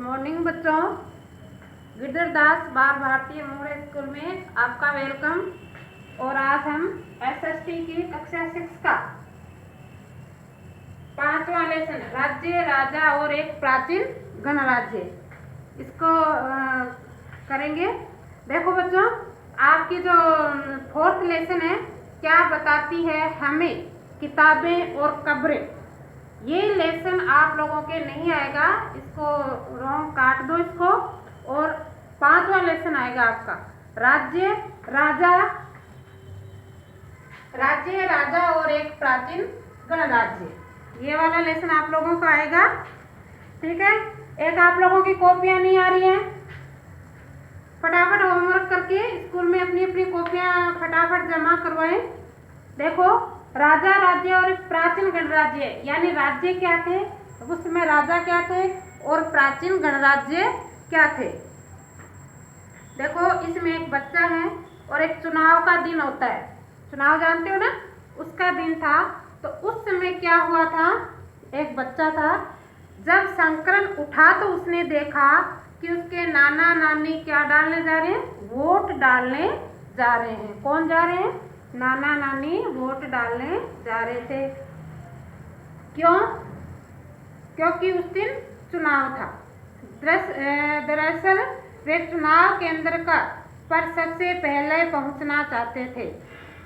Morning बच्चों, गिरधरदास बाल भारतीय मोड़ स्कूल में आपका वेलकम। और आज हम एसएसटी की कक्षा 6 का 5वां लेसन राज्य, राजा और एक प्राचीन गणराज्य इसको करेंगे। देखो बच्चों, आपकी जो 4th लेसन है क्या बताती है हमें किताबें और कब्रें। ये लेसन आप लोगों के नहीं आएगा, इसको रॉन्ग काट दो इसको। और 5वां लेसन आएगा आपका राज्य, राजा और एक प्राचीन गणराज्य। ये वाला लेसन आप लोगों का आएगा, ठीक है। एक आप लोगों की कॉपियां नहीं आ रही हैं, फटाफट होमवर्क करके स्कूल में अपनी अपनी कॉपियां फटाफट जमा करवाएं। देखो, राजा, राज्य और प्राचीन गणराज्य, यानी राज्य क्या थे उस समय, राजा क्या थे और प्राचीन गणराज्य क्या थे। देखो, इसमें एक बच्चा है और एक चुनाव का दिन होता है। चुनाव जानते हो ना, उसका दिन था। तो उस समय क्या हुआ था, एक बच्चा था, जब संकरण उठा तो उसने देखा कि उसके नाना नानी क्या डालने जा रहे हैं, वोट डालने जा रहे हैं। कौन जा रहे हैं? नाना नानी वोट डालने जा रहे थे। क्यों? क्योंकि उस दिन चुनाव था। दरअसल वे चुनाव केंद्र पर सबसे पहले पहुंचना चाहते थे।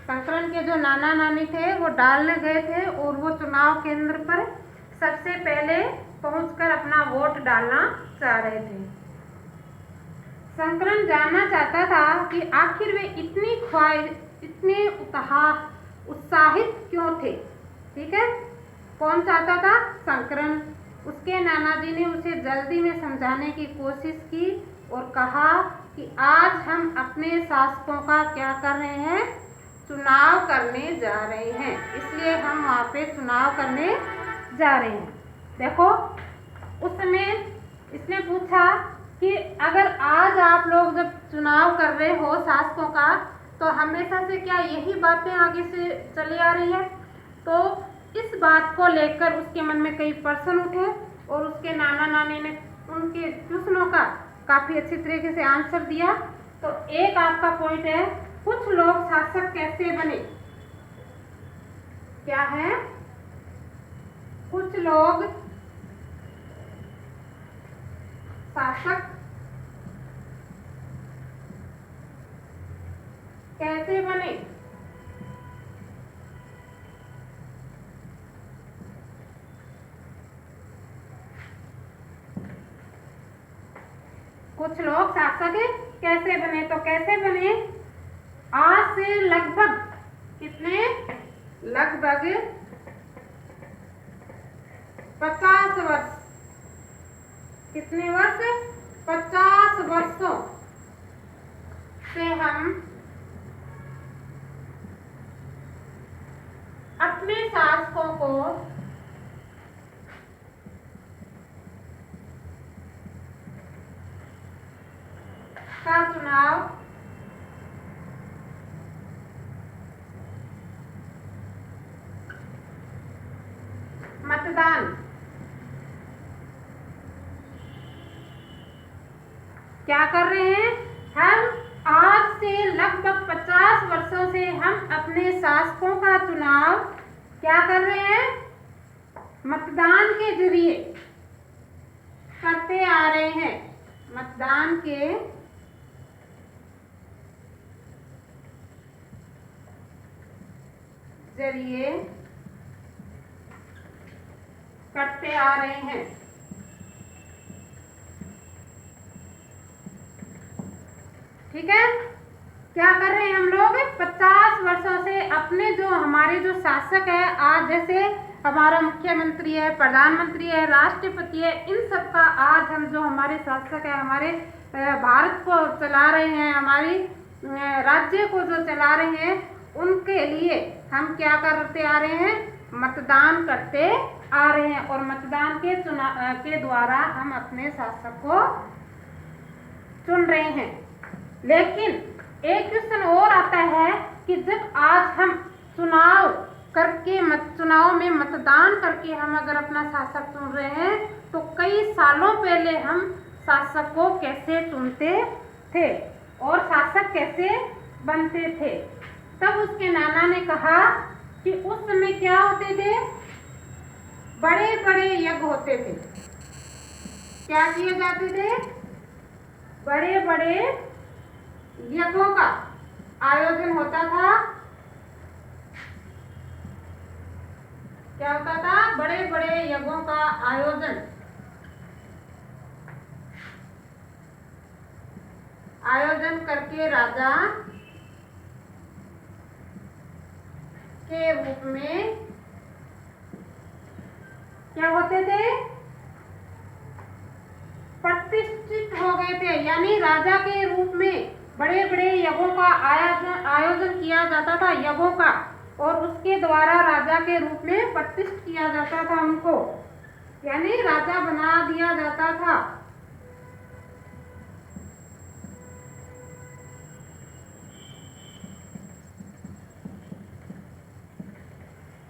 संकरण के जो नाना नानी थे वो डालने गए थे और वो चुनाव केंद्र पर सबसे पहले पहुंचकर अपना वोट डालना चाह रहे थे। संकरण जानना चाहता था कि आखिर वे इतने उत्साहित क्यों थे। ठीक है, कौन चाहता था? संकरण। उसके नाना जी ने उसे जल्दी में समझाने की कोशिश की और कहा कि आज हम अपने शासकों का क्या कर रहे हैं, चुनाव करने जा रहे हैं, इसलिए हम वहाँ पे चुनाव करने जा रहे हैं। देखो, उसमें इसने पूछा कि अगर आज आप लोग जब चुनाव कर रहे हो शासकों का, तो हमेशा से क्या यही बातें आगे से चली आ रही है? तो इस बात को लेकर उसके मन में कई प्रश्न उठे और उसके नाना नानी ने उनके प्रश्नों का काफ़ी अच्छी तरीके से आंसर दिया। तो एक आपका पॉइंट है, कुछ लोग शासक कैसे बने। क्या है? कुछ लोग शासक कैसे बने। कुछ लोग शासक कैसे बने, तो कैसे बने? आज से लगभग लगभग 50 वर्ष। कितने वर्ष? 50 वर्षों से हम अपने शासकों को का चुनाव मतदान क्या कर रहे हैं? हम आज से लगभग 50 वर्षों से हम अपने शासकों का चुनाव क्या कर रहे हैं? मतदान के जरिए करते आ रहे हैं। मतदान के जरिए करते आ रहे हैं। ठीक है, क्या कर रहे हैं हम लोग? 50 वर्षों से अपने जो हमारे जो शासक है, आज जैसे हमारा मुख्यमंत्री है, प्रधानमंत्री है, राष्ट्रपति है, इन सब का आज हम जो हमारे शासक है, हमारे भारत को चला रहे हैं, हमारी राज्य को जो चला रहे हैं, उनके लिए हम क्या करते आ रहे हैं? मतदान करते आ रहे हैं। और मतदान के द्वारा हम अपने शासक को चुन रहे हैं। लेकिन एक क्वेश्चन और आता है कि जब आज हम चुनाव में मतदान करके हम अगर अपना शासक चुन रहे हैं, तो कई सालों पहले हम शासक को कैसे चुनते थे और शासक कैसे बनते थे। तब उसके नाना ने कहा कि उस समय क्या होते थे, बड़े बड़े यज्ञ होते थे। क्या किए जाते थे, बड़े बड़े यज्ञों का आयोजन होता था। क्या होता था, बड़े बड़े यज्ञों का आयोजन करके राजा के रूप में क्या होते थे, प्रतिष्ठित हो गए थे। यानी राजा के रूप में बड़े बड़े यज्ञों का आयोजन किया जाता था, यज्ञों का, और उसके द्वारा राजा के रूप में प्रतिष्ठित किया जाता था उनको, यानी राजा बना दिया जाता था।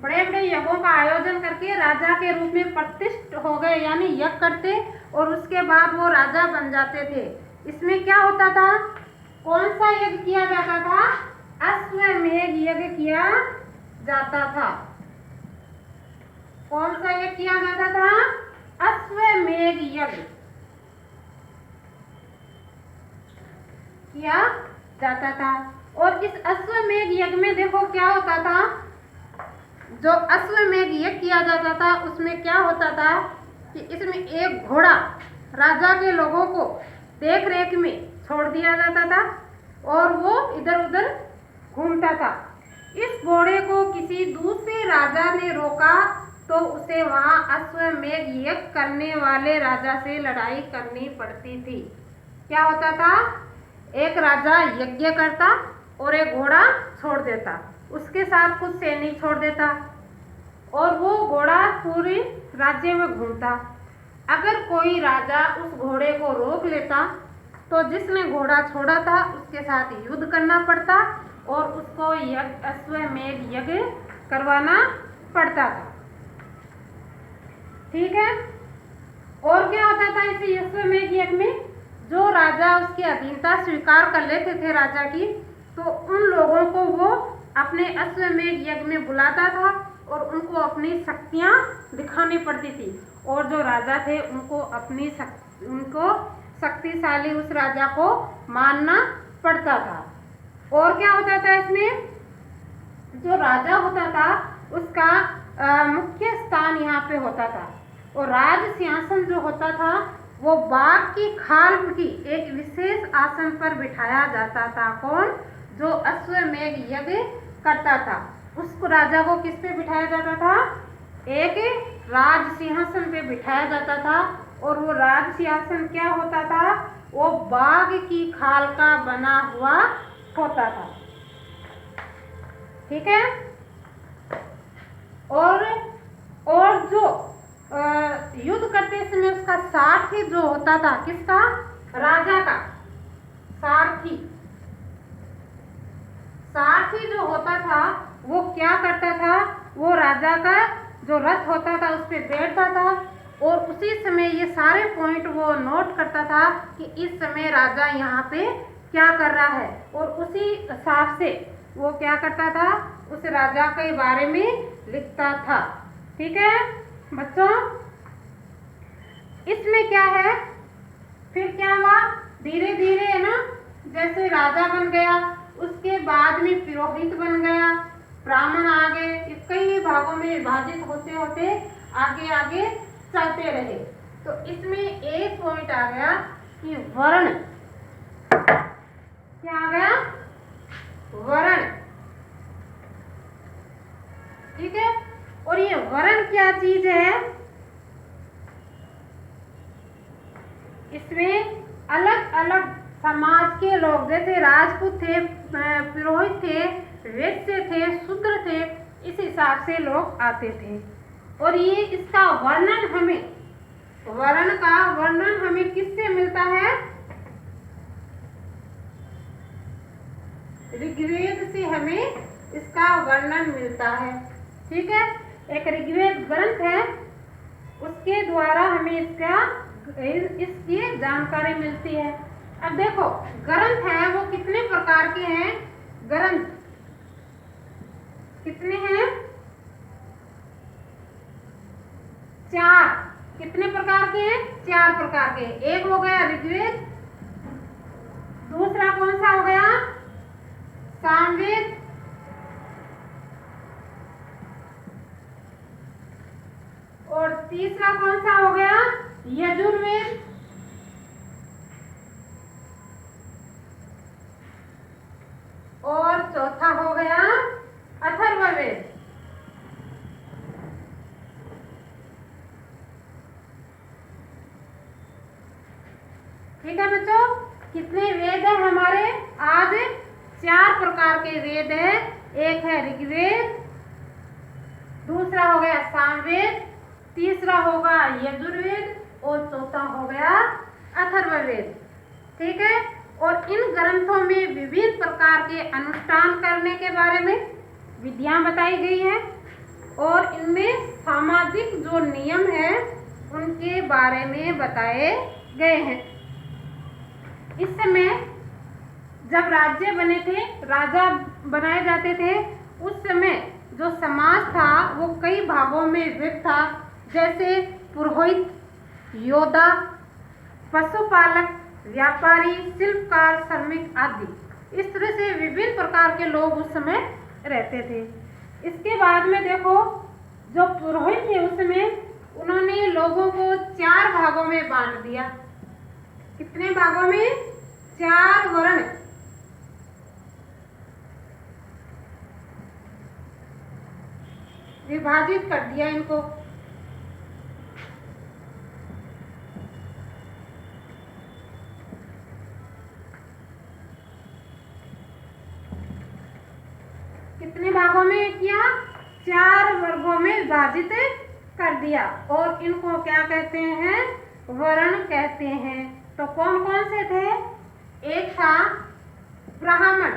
बड़े बड़े यज्ञों का आयोजन करके राजा के रूप में प्रतिष्ठित हो गए, यानी यज्ञ करते और उसके बाद वो राजा बन जाते थे। इसमें क्या होता था, कौन सा यज्ञ किया जाता था, अश्वमेध यज्ञ किया जाता था। कौन सा यज्ञ किया जाता था, अश्वमेध यज्ञ किया जाता था। और इस अश्वमेध यज्ञ में देखो क्या होता था, जो अश्वमेध यज्ञ किया जाता था उसमें क्या होता था कि इसमें एक घोड़ा राजा के लोगों को देख रेख में छोड़ दिया जाता था और वो इधर उधर घूमता था। इस घोड़े को किसी दूसरे राजा ने रोका तो उसे वहां अश्वमेध यज्ञ करने वाले राजा से लड़ाई करनी पड़ती थी। क्या होता था, एक राजा यज्ञ करता और एक घोड़ा छोड़ देता, उसके साथ कुछ सैनिक छोड़ देता और वो घोड़ा पूरे राज्य में घूमता। अगर कोई राजा उस घोड़े को रोक लेता तो जिसने घोड़ा छोड़ा था उसके साथ युद्ध करना पड़ता और उसको अश्वमेध यज्ञ करवाना पड़ता था। ठीक है। और क्या होता था इस अश्वमेध यज्ञ में, जो राजा उसकी अधीनता स्वीकार कर लेते थे राजा की, तो उन लोगों को वो अपने अश्वमेध यज्ञ में बुलाता था और उनको अपनी शक्तियां दिखानी पड़ती थी और जो राजा थे उनको शक्तिशाली उस राजा को मानना पड़ता था। और क्या होता था इसमें, जो राजा होता था उसका मुख्य स्थान यहाँ पे होता था और राज सिंहासन जो होता था वो बाघ की खाल की एक विशेष आसन पर बिठाया जाता था। कौन, जो अश्वमेध यज्ञ करता था उस राजा को किस पे बिठाया जाता था, एक राज सिंहासन पे बिठाया जाता था और वो राज सिंहासन क्या होता था, वो बाघ की खाल का बना हुआ होता था। ठीक है। और जो युद्ध करते समय उसका सारथी जो होता था, किसका, राजा का सारथी जो होता था वो क्या करता था, वो राजा का जो रथ होता था उस पर बैठता था और उसी समय ये सारे पॉइंट वो नोट करता था कि इस समय राजा यहाँ पे क्या कर रहा है और उसी हिसाब से वो क्या करता था, उस राजा के बारे में लिखता था। ठीक है बच्चों। इसमें क्या है, फिर क्या हुआ, धीरे धीरे है ना, जैसे राजा बन गया उसके बाद में पुरोहित बन गया, ब्राह्मण आ गए, कई भागों में विभाजित होते होते आगे आगे चलते रहे। तो इसमें एक पॉइंट आ गया कि वर्ण, क्या आ गया, वर्ण। ठीक है। और ये वर्ण क्या चीज है, इसमें अलग अलग समाज के लोग, जैसे राजपूत थे, पुरोहित थे, वैश्य थे, शूद्र थे, इस हिसाब से लोग आते थे। और ये इसका वर्णन हमें, वर्ण का वर्णन हमें किससे मिलता है, ऋग्वेद से हमें इसका वर्णन मिलता है। ठीक है। एक ऋग्वेद ग्रंथ है उसके द्वारा हमें इसकी जानकारी मिलती है। अब देखो, ग्रंथ है वो कितने प्रकार के हैं? ग्रंथ कितने हैं? 4। कितने प्रकार के हैं? 4 प्रकार के। एक हो गया ऋग्वेद, दूसरा कौन सा हो गया? सामवेद, और तीसरा कौन सा हो गया? यजुर्वेद, और चौथा हो गया अथर्ववेद। ठीक है बच्चों, कितने वेद है हमारे? आज 4 प्रकार के वेद है। एक है ऋग्वेद, दूसरा हो गया सामवेद, तीसरा होगा यजुर्वेद, और चौथा हो गया अथर्ववेद। ठीक है, और इन ग्रंथों में विभिन्न प्रकार के अनुष्ठान करने के बारे में विधियां बताई गई है, और इनमें सामाजिक जो नियम है उनके बारे में बताए गए हैं। इस समय जब राज्य बने थे, राजा बनाए जाते थे, उस समय जो समाज था वो कई भागों में विभक्त था, जैसे पुरोहित, योद्धा, पशुपालक, व्यापारी, शिल्पकार, श्रमिक आदि। इस तरह से विभिन्न प्रकार के लोग उस समय रहते थे। इसके बाद में देखो, जो पुरोहित थे उस समय, उन्होंने लोगों को 4 भागों में बांट दिया। कितने भागों में? 4 वर्ण। विभाजित कर दिया इनको। कितने भागों में किया? 4 वर्गों में विभाजित कर दिया, और इनको क्या कहते हैं? वर्ण कहते हैं। तो कौन कौन से थे? एक था ब्राह्मण।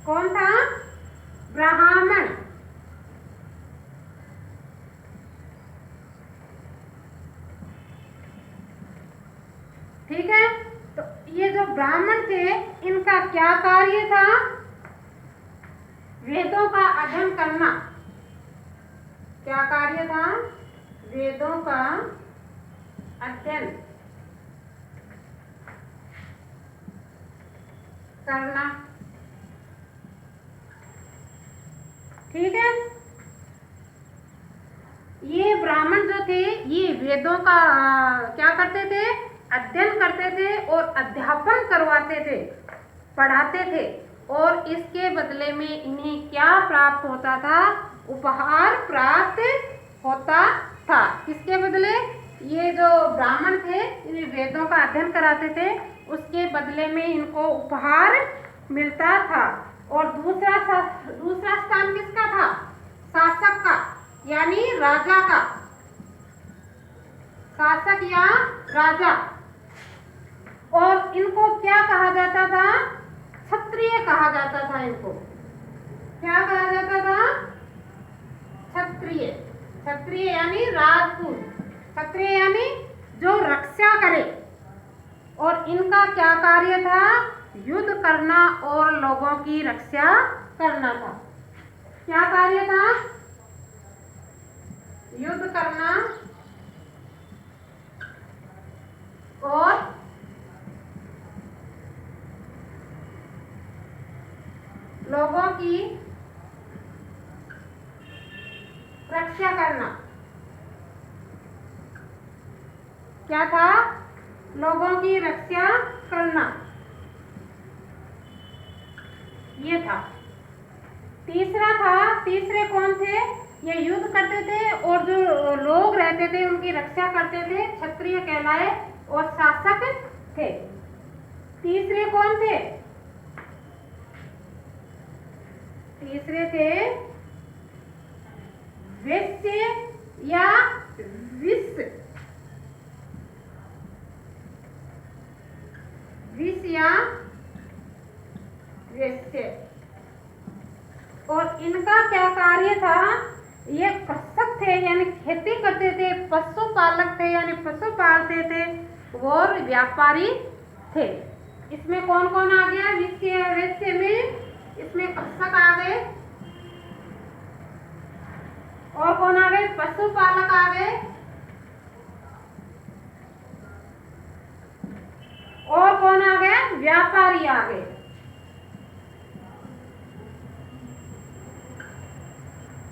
कौन था? ब्राह्मण। ठीक है, तो ये जो ब्राह्मण थे, इनका क्या कार्य था? वेदों का अध्ययन करना। क्या कार्य था? वेदों का अध्ययन करना। ठीक है, ये ब्राह्मण जो थे, ये वेदों का क्या करते थे? अध्ययन करते थे, और अध्यापन करवाते थे, पढ़ाते थे, और इसके बदले में इन्हें क्या प्राप्त होता था? उपहार प्राप्त होता था। किसके बदले? ये जो ब्राह्मण थे, ये वेदों का अध्ययन कराते थे, उसके बदले में इनको उपहार मिलता था। और दूसरा स्थान किसका था? शासक का, यानी राजा का। शासक या राजा। और इनको क्या कहा जाता था? क्षत्रिय कहा जाता था। इनको क्या कहा जाता था? क्षत्रिय। क्षत्रिय यानी राजपूत। क्षत्रिय यानी जो रक्षा करे। और इनका क्या कार्य था? युद्ध करना और लोगों की रक्षा करना था। क्या कार्य था? युद्ध करना और लोगों की रक्षा करना। क्या था? लोगों की रक्षा करना, ये था। तीसरे कौन थे? ये युद्ध करते थे, और जो लोग रहते थे उनकी रक्षा करते थे, क्षत्रिय कहलाए, और शासक थे। तीसरे कौन थे? तीसरे थे वैश्य या विश्व या वैश्य। और इनका क्या कार्य था? ये कृषक थे यानी खेती करते थे, पशुपालक थे यानी पशु पालते थे, और व्यापारी थे। इसमें कौन कौन आ गया? वेश्य में इसमें कृषक आ गए, और कौन आ गए? पशुपालक आ गए, और कौन आ गया? व्यापारी आ गए।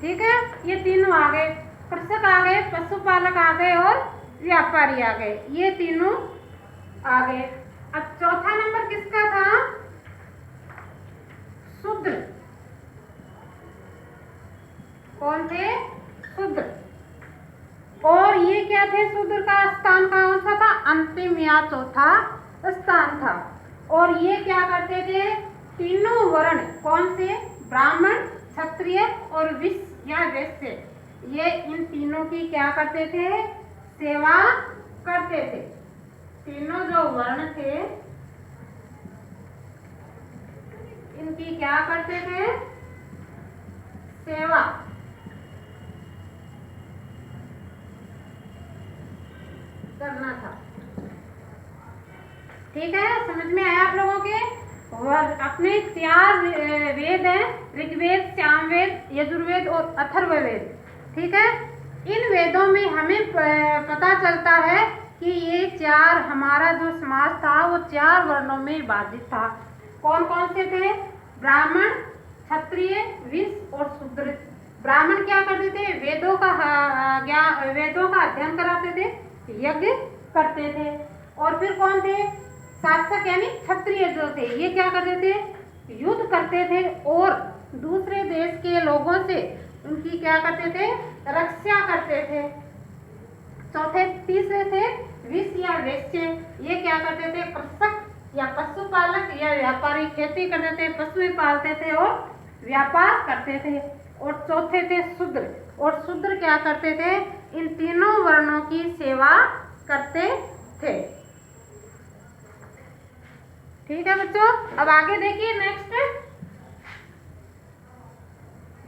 ठीक है, ये तीनों आ गए, कृषक आ गए, पशुपालक आ गए और व्यापारी आ गए, ये तीनों आ गए। अब चौथा नंबर किसका था? शूद्र। कौन थे? शूद्र। और ये क्या थे? शूद्र का स्थान कौन सा था? अंतिम या चौथा स्थान था। और ये क्या करते थे? तीनों वर्ण, कौन से? ब्राह्मण, क्षत्रिय और वैश्य, ये इन तीनों की क्या करते थे? सेवा करते थे। तीनों जो वर्ण थे इनकी क्या करते थे? सेवा। करना था। ठीक है, समझ में आया आप लोगों के? और अपने 4 वेद हैं, ऋग्वेद, सामवेद, यजुर्वेद और अथर्ववेद। ठीक है, इन वेदों में हमें पता चलता है कि ये 4 हमारा जो समाज था वो 4 वर्णों में विभाजित था। कौन कौन से थे? ब्राह्मण, क्षत्रिय, वैश्य और शूद्र। ब्राह्मण क्या करते थे? वेदों का अध्ययन कराते थे, यज्ञ करते थे। और फिर कौन थे? शासक यानी क्षत्रिय जो थे, ये क्या करते थे? युद्ध करते थे और दूसरे देश के लोगों से उनकी क्या करते थे? रक्षा करते थे। तीसरे थे वैश्य या वेश्य, ये क्या करते थे? कृषक या पशुपालक या व्यापारी, खेती करते थे, पशु पालते थे और व्यापार करते थे। और चौथे थे शूद्र, और शूद्र क्या करते थे? इन तीनों वर्णों की सेवा करते थे। ठीक है बच्चों, अब आगे देखिए नेक्स्ट।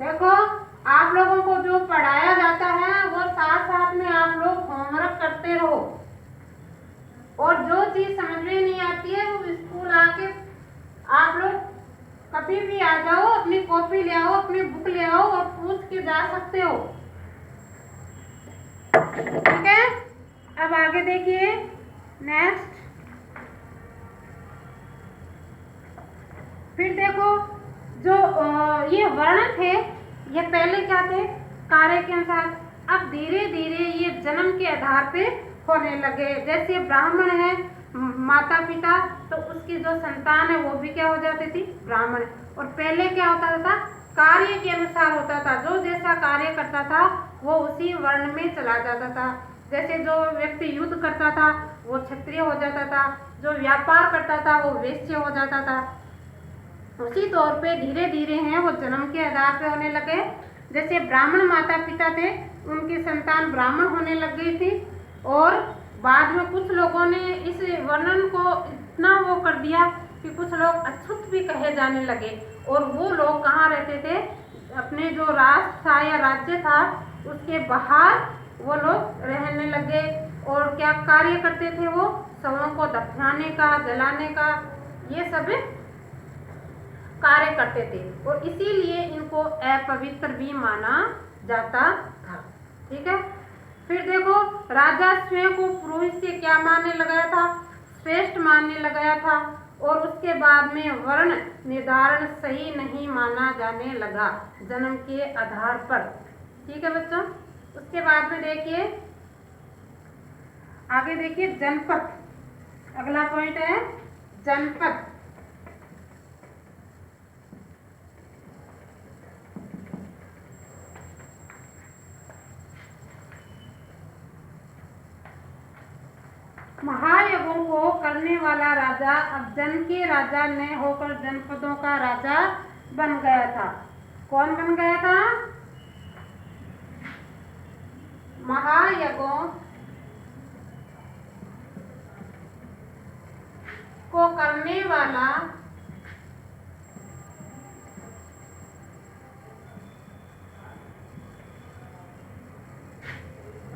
देखो, आप लोगों को जो पढ़ाया जाता है वो साथ साथ में आप लोग होमवर्क करते रहो, और जो चीज समझ में नहीं आती है वो स्कूल आके आप लोग कभी भी आ जाओ, अपनी कॉपी ले आओ, अपनी बुक ले आओ और पूछ के जा सकते हो। ठीक है, अब आगे देखिए नेक्स्ट। फिर देखो, जो ये वर्ण थे, ये पहले क्या थे? कार्य के अनुसार। अब धीरे धीरे ये जन्म के आधार पे होने लगे। जैसे ब्राह्मण है माता पिता, तो उसकी जो संतान है वो भी क्या हो जाती थी? ब्राह्मण। और पहले क्या होता था? कार्य के अनुसार होता था, जो जैसा कार्य करता था वो उसी वर्ण में चला जाता था। जैसे जो व्यक्ति युद्ध करता था वो क्षत्रिय हो जाता था, जो व्यापार करता था वो वैश्य हो जाता था। उसी तौर पे धीरे धीरे हैं वो जन्म के आधार पे होने लगे। जैसे ब्राह्मण माता पिता थे, उनकी संतान ब्राह्मण होने लग गई थी, और बाद में कुछ लोगों ने इस वर्णन को इतना वो कर दिया कि कुछ लोग अछूत भी कहे जाने लगे। और वो लोग कहाँ रहते थे? अपने जो राष्ट्र था या राज्य था उसके बाहर वो लोग रहने लगे। और क्या कार्य करते थे? वो शवों को दफनाने का, जलाने का, ये सब कार्य करते थे, और इसीलिए इनको अपवित्र भी माना जाता था। ठीक है, फिर देखो, राजा स्वयं को पुरोहित से क्या मानने लगाया था? श्रेष्ठ मानने लगाया था। और उसके बाद में वर्ण निर्धारण सही नहीं माना जाने लगा जन्म के आधार पर। ठीक है बच्चों, उसके बाद में देखिए आगे देखिए जनपद। अगला पॉइंट है जनपद। महायज्ञों को करने वाला राजा अब जन के राजा न होकर जनपदों का राजा बन गया था। कौन बन गया था? महायज्ञों को करने वाला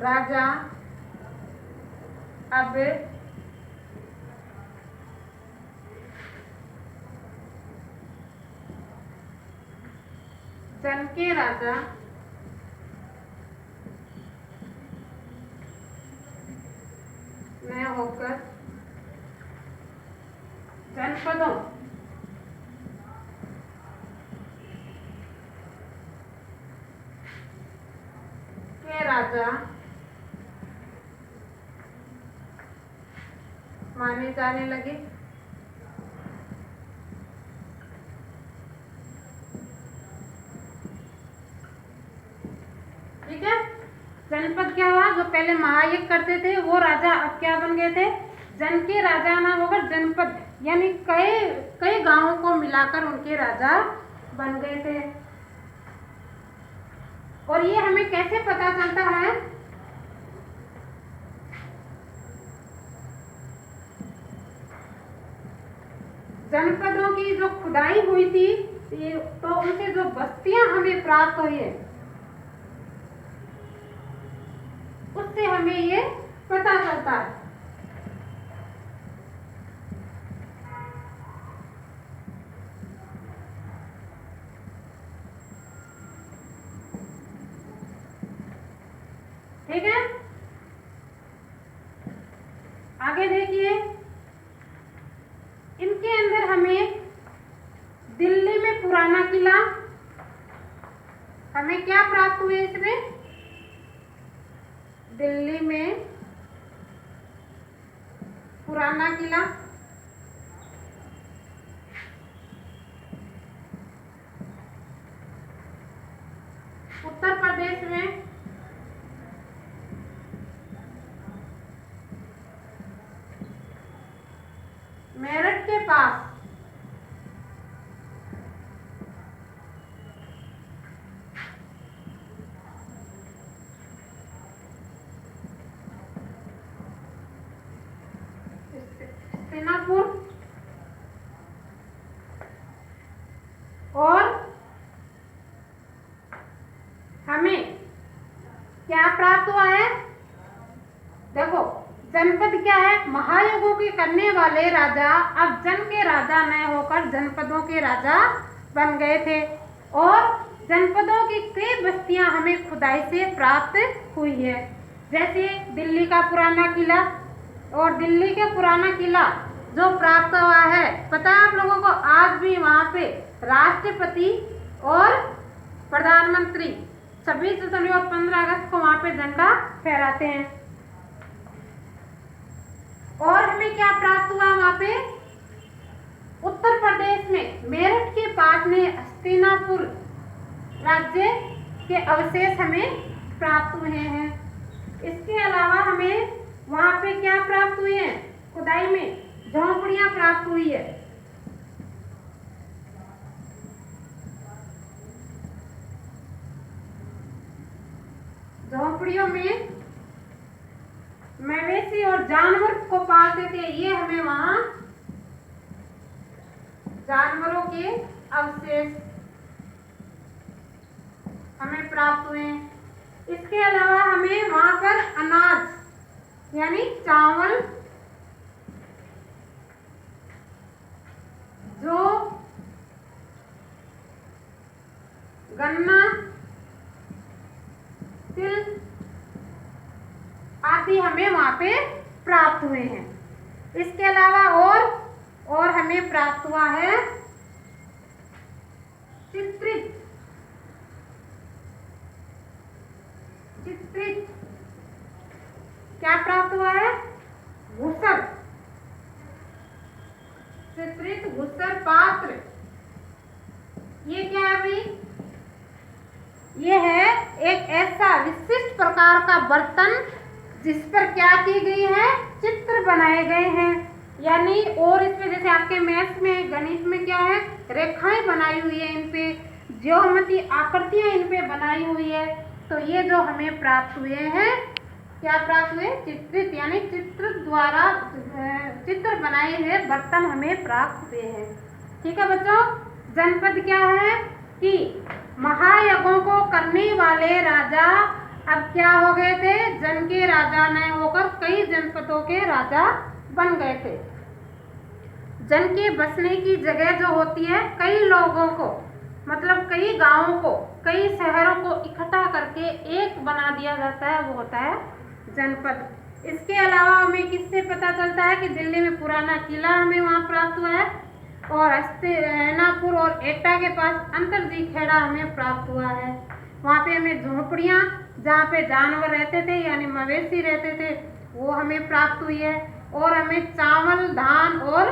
राजा अब जन के राजा न होकर जनपदों के राजा माने जाने लगे। ठीक है, जनपद क्या हुआ, जो पहले महायज्ञ करते थे वो राजा अब क्या बन गए थे, जन के राजा ना होकर जनपद, यानी कई कई गांवों को मिलाकर उनके राजा बन गए थे। और ये हमें कैसे पता चलता है, जनपदों की जो खुदाई हुई थी तो उनसे जो बस्तियां हमें प्राप्त हुई है उससे हमें ये पता चलता है। ठीक है, आगे देखिए, इनके अंदर हमें दिल्ली में पुराना किला, हमें क्या प्राप्त हुए इसमें, दिल्ली में पुराना किला, उत्तर प्रदेश में मेरठ के पास हस्तिनापुर, और हमें क्या प्राप्त हुआ है, देखो जनपद क्या है, महायुगों के करने वाले राजा अब जन के राजा न होकर जनपदों के राजा बन गए थे। और जनपदों की कई बस्तियां हमें खुदाई से प्राप्त हुई है, जैसे दिल्ली का पुराना किला, और दिल्ली के पुराना किला जो प्राप्त हुआ है, पता है आप लोगों को, आज भी वहाँ पे राष्ट्रपति और प्रधानमंत्री 26 जनवरी और 15 अगस्त को वहाँ पे झंडा फहराते हैं। और हमें क्या प्राप्त हुआ वहाँ पे, उत्तर प्रदेश में मेरठ के पास में हस्तिनापुर राज्य के अवशेष हमें प्राप्त हुए हैं। इसके अलावा हमें वहाँ पे क्या प्राप्त हुए हैं, खुदाई में झोंपड़ियां प्राप्त हुई है। झोंपड़ियों में मवेशी और जानवर को पालते थे, ये हमें वहां जानवरों के अवशेष हमें प्राप्त हुए। इसके अलावा हमें वहां पर अनाज यानी चावल, जो गन्ना, तिल आदि हमें वहां पे प्राप्त हुए हैं। इसके अलावा और हमें प्राप्त हुआ है चित्रित क्या प्राप्त हुआ है, घुसर, चित्रित घुसर पात्र। ये क्या है भाई, ये है एक ऐसा विशिष्ट प्रकार का बर्तन जिस पर क्या की गई है, चित्र बनाए गए हैं। यानी और इसमें जैसे आपके मैथ्स में, गणित में क्या है, रेखाएं बनाई हुई है, इन पे ज्योमेट्री आकृतियां इन पे बनाई हुई है। तो ये जो हमें प्राप्त हुए हैं, क्या प्राप्त हुए, चित्रित यानी चित्र द्वारा चित्र बनाए हुए बर्तन हमें प्राप्त हुए हैं। ठीक है बच्चों, जनपद क्या है कि महायज्ञों को करने वाले राजा अब क्या हो गए थे, जन के राजा न होकर कई जनपदों के राजा बन गए थे। जन के बसने की जगह जो होती है, कई लोगों को मतलब कई गांवों को, कई शहरों को इकट्ठा करके एक बना दिया जाता है, वो होता है जनपद। इसके अलावा हमें किससे पता चलता है कि दिल्ली में पुराना किला हमें वहाँ प्राप्त हुआ है, और हस्तिनापुर और एटा के पास अंतरजी खेड़ा हमें प्राप्त हुआ है। वहाँ पे हमें झोपड़ियाँ जहाँ पे जानवर रहते थे यानी मवेशी रहते थे वो हमें प्राप्त हुई है, और हमें चावल, धान और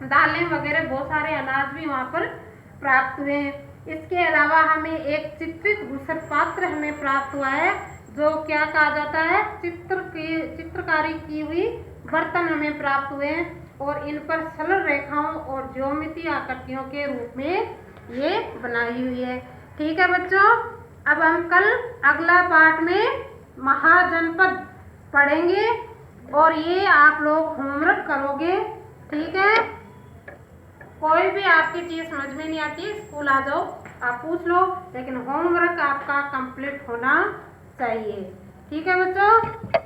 दालें वगैरह बहुत सारे अनाज भी वहाँ पर प्राप्त हुए हैं। इसके अलावा हमें एक चित्रित घुसर पात्र हमें प्राप्त हुआ है, जो क्या कहा जाता है, चित्रकारी की हुई बर्तन हमें प्राप्त हुए हैं, और इन पर सरल रेखाओं और ज्योमेट्री आकृतियों के रूप में ये बनाई हुई है। ठीक है बच्चों, अब हम कल अगला पाठ में महाजनपद पढ़ेंगे और ये आप लोग होमवर्क करोगे। ठीक है, कोई भी आपकी चीज़ समझ में नहीं आती स्कूल आ जाओ, आप पूछ लो, लेकिन होमवर्क आपका कंप्लीट होना चाहिए। ठीक है बच्चों।